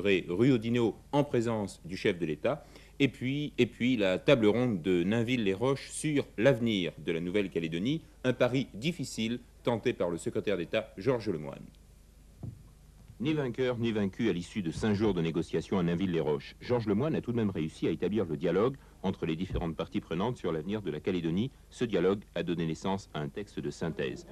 célébrée rue Oudinot en présence du chef de l'État. Et puis la table ronde de Nainville-les-Roches sur l'avenir de la Nouvelle-Calédonie, un pari difficile tenté par le secrétaire d'État Georges Lemoine. Ni vainqueur ni vaincu à l'issue de 5 jours de négociations à Nainville-les-Roches, Georges Lemoine a tout de même réussi à établir le dialogue entre les différentes parties prenantes sur l'avenir de la Calédonie. Ce dialogue a donné naissance à un texte de synthèse.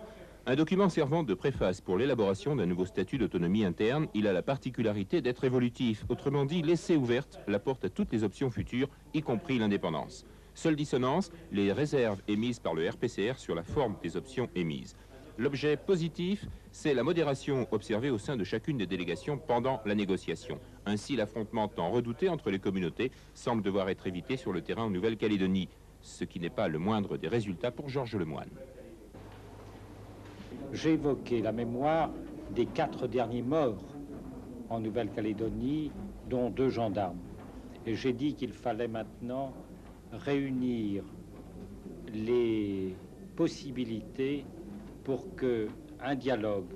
Un document servant de préface pour l'élaboration d'un nouveau statut d'autonomie interne, il a la particularité d'être évolutif, autrement dit laisser ouverte la porte à toutes les options futures, y compris l'indépendance. Seule dissonance, les réserves émises par le RPCR sur la forme des options émises. L'objet positif, c'est la modération observée au sein de chacune des délégations pendant la négociation. Ainsi, l'affrontement tant redouté entre les communautés semble devoir être évité sur le terrain en Nouvelle-Calédonie, ce qui n'est pas le moindre des résultats pour Georges Lemoine. J'ai évoqué la mémoire des 4 derniers morts en Nouvelle-Calédonie, dont 2 gendarmes. Et j'ai dit qu'il fallait maintenant réunir les possibilités pour qu'un dialogue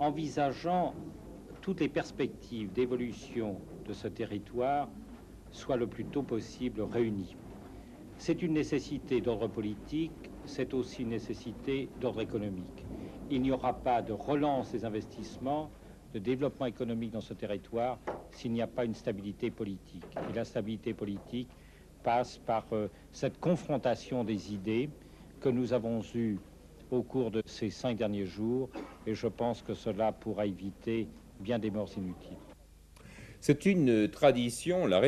envisageant toutes les perspectives d'évolution de ce territoire soit le plus tôt possible réuni. C'est une nécessité d'ordre politique, c'est aussi une nécessité d'ordre économique. Il n'y aura pas de relance des investissements, de développement économique dans ce territoire s'il n'y a pas une stabilité politique. Et la stabilité politique passe par cette confrontation des idées que nous avons eue au cours de ces 5 derniers jours, et je pense que cela pourra éviter bien des morts inutiles. C'est une tradition, la